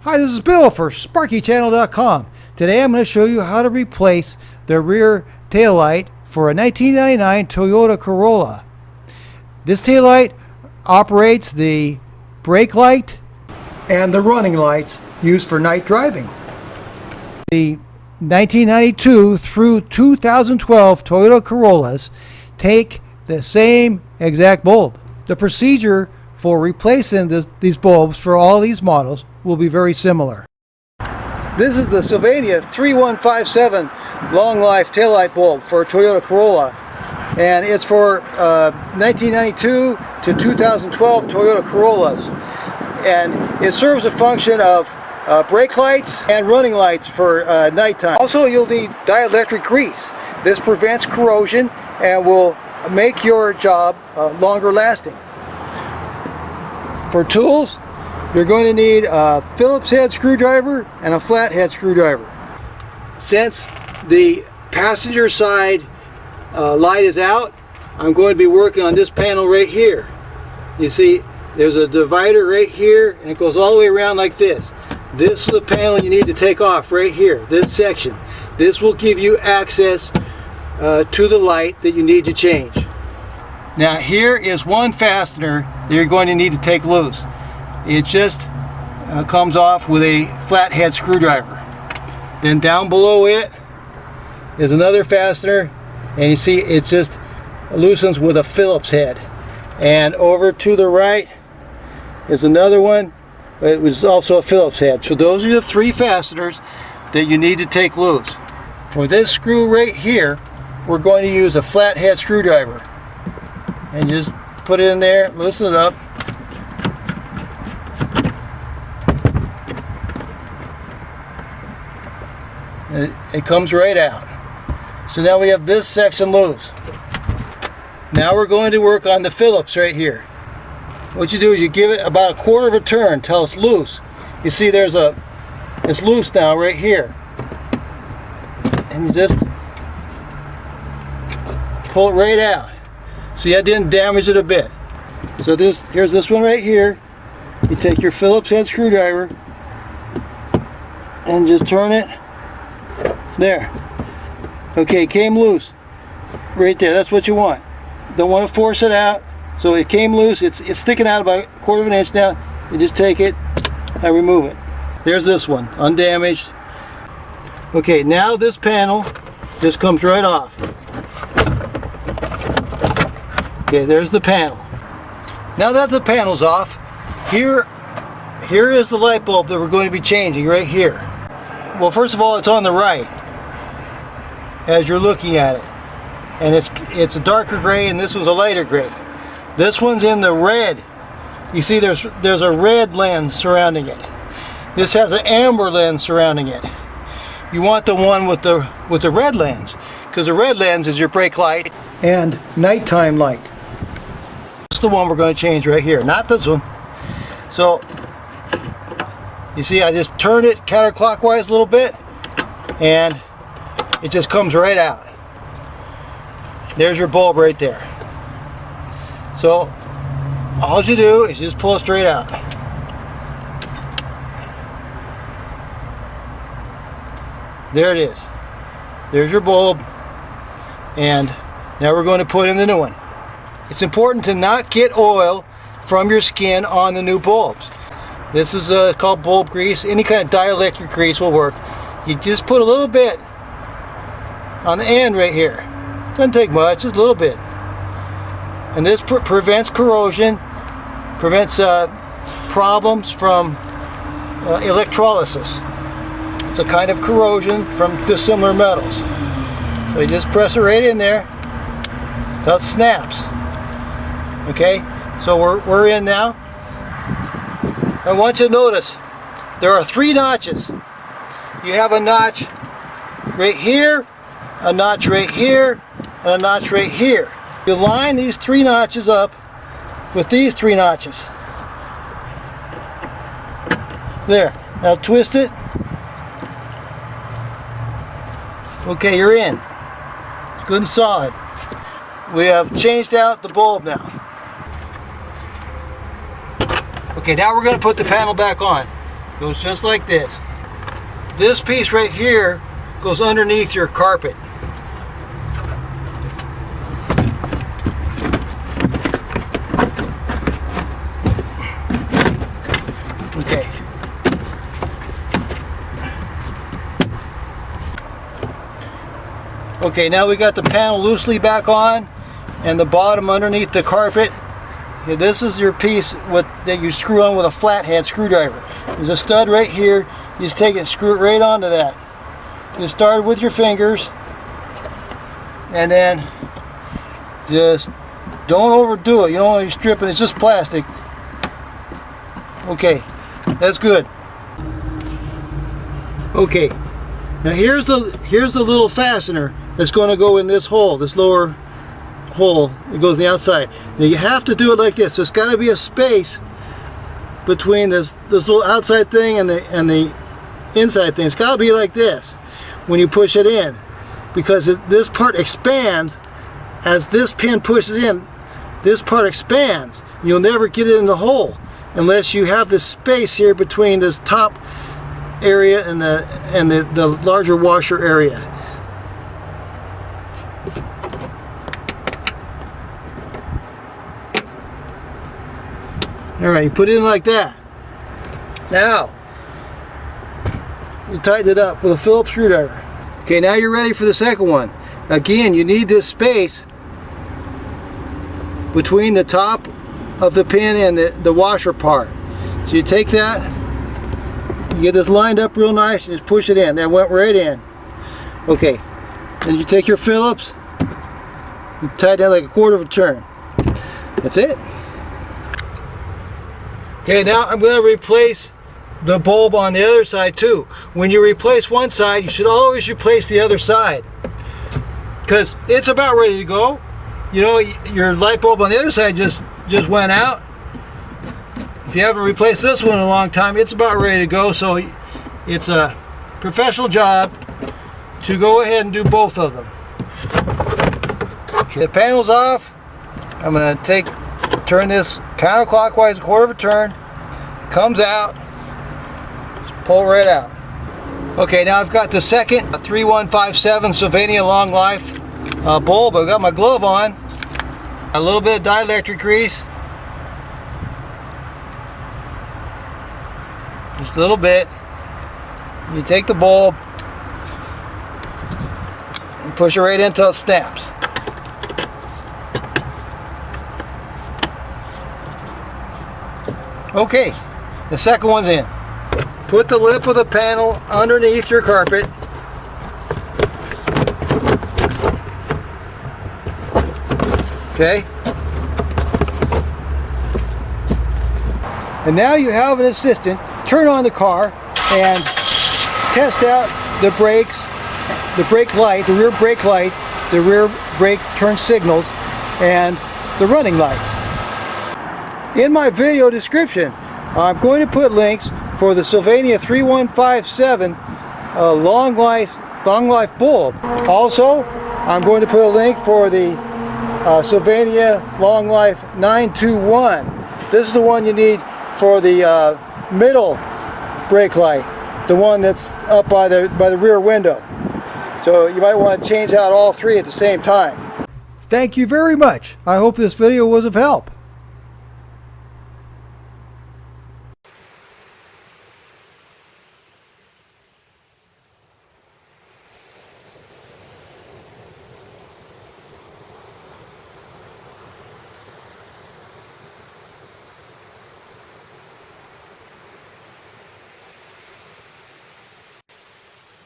Hi, this is Bill for SparkyChannel.com. Today I'm going to show you how to replace the rear taillight for a 1999 Toyota Corolla. This taillight operates the brake light and the running lights used for night driving. The 1992 through 2012 Toyota Corollas take the same exact bulb. The procedure for replacing these bulbs for all these models will be very similar. This is the Sylvania 3157 long life taillight bulb for a Toyota Corolla, and it's for 1992 to 2012 Toyota Corollas, and it serves a function of brake lights and running lights for nighttime. Also, you'll need dielectric grease. This prevents corrosion and will make your job longer lasting. For tools, you're going to need a Phillips head screwdriver and a flathead screwdriver. Since the passenger side light is out, I'm going to be working on this panel right here. You see, there's a divider right here, and it goes all the way around like this. This is the panel you need to take off right here, this section. This will give you access to the light that you need to change. Now here is one fastener that you're going to need to take loose. It just comes off with a flathead screwdriver. Then down below it is another fastener, and you see it just loosens with a Phillips head. And over to the right is another one. It was also a Phillips head. So those are the three fasteners that you need to take loose. For this screw right here, we're going to use a flathead screwdriver. And just put it in there, loosen it up. And it comes right out. So now we have this section loose. Now we're going to work on the Phillips right here. What you do is you give it about a quarter of a turn till it's loose. You see it's loose now right here. And you just pull it right out. See, I didn't damage it a bit. So here's this one right here. You take your Phillips head screwdriver and just turn it. There. Okay, it came loose. Right there, that's what you want. Don't want to force it out. So it came loose, it's sticking out about a quarter of an inch now. You just take it and remove it. There's this one, undamaged. Okay, now this panel just comes right off. Okay, there's the panel. Now that the panel's off, here is the light bulb that we're going to be changing right here. Well, first of all, it's on the right as you're looking at it. And it's a darker gray, and this one's a lighter gray. This one's in the red. You see there's a red lens surrounding it. This has an amber lens surrounding it. You want the one with the red lens, because the red lens is your brake light and nighttime light. That's the one we're going to change right here, not this one. So you see I just turn it counterclockwise a little bit, and it just comes right out. There's your bulb right there. So all you do is just pull it straight out. There it is. There's your bulb, and now we're going to put in the new one. It's important to not get oil from your skin on the new bulbs. This is called bulb grease. Any kind of dielectric grease will work. You just put a little bit on the end right here. Doesn't take much, just a little bit. And this prevents corrosion, prevents problems from electrolysis. It's a kind of corrosion from dissimilar metals. So you just press it right in there till it snaps. Okay, so we're in now. I want you to notice there are 3 notches. You have a notch right here, a notch right here, and a notch right here. You line these 3 notches up with these 3 notches. There. Now twist it. Okay, you're in. It's good and solid. We have changed out the bulb now. Okay, now we're going to put the panel back on. Goes just like this. This piece right here goes underneath your carpet. Okay. Okay, now we got the panel loosely back on and the bottom underneath the carpet. Okay, this is your piece that you screw on with a flathead screwdriver. There's a stud right here. You just take it and screw it right onto that. You start with your fingers and then just don't overdo it. You don't want to be stripping. It's just plastic. Okay, that's good. Okay, now here's the little fastener that's going to go in this hole, this lower hole. It goes on the outside. Now you have to do it like this. There's got to be a space between this little outside thing and the inside thing. It's got to be like this when you push it in, because this part expands as this pin pushes in. This part expands. You'll never get it in the hole unless you have this space here between this top area and the larger washer area. Alright, you put it in like that. Now, you tighten it up with a Phillips screwdriver. Okay, now you're ready for the second one. Again, you need this space between the top of the pin and the washer part. So you take that, you get this lined up real nice, and just push it in. That went right in. Okay, then you take your Phillips, you tie it down like a quarter of a turn. That's it. Okay, now I'm going to replace the bulb on the other side too. When you replace one side, you should always replace the other side, because it's about ready to go. You know, your light bulb on the other side just went out. If you haven't replaced this one in a long time, it's about ready to go. So it's a professional job to go ahead and do both of them. Okay, the panel's off. I'm going to turn this counterclockwise a quarter of a turn. It comes out. Just pull right out. Okay, now I've got the second 3157 Sylvania Long Life bulb. I've got my glove on. A little bit of dielectric grease. Just a little bit. You take the bulb and push it right in until it snaps. Okay, the second one's in. Put the lip of the panel underneath your carpet. Okay. And now you have an assistant. Turn on the car and test out the brakes, the brake light, the rear brake light, the rear brake turn signals, and the running lights. In my video description, I'm going to put links for the Sylvania 3157 long life bulb. Also, I'm going to put a link for the Sylvania Long Life 921. This is the one you need for the middle brake light, the one that's up by the rear window. So you might want to change out all three at the same time. Thank you very much. I hope this video was of help.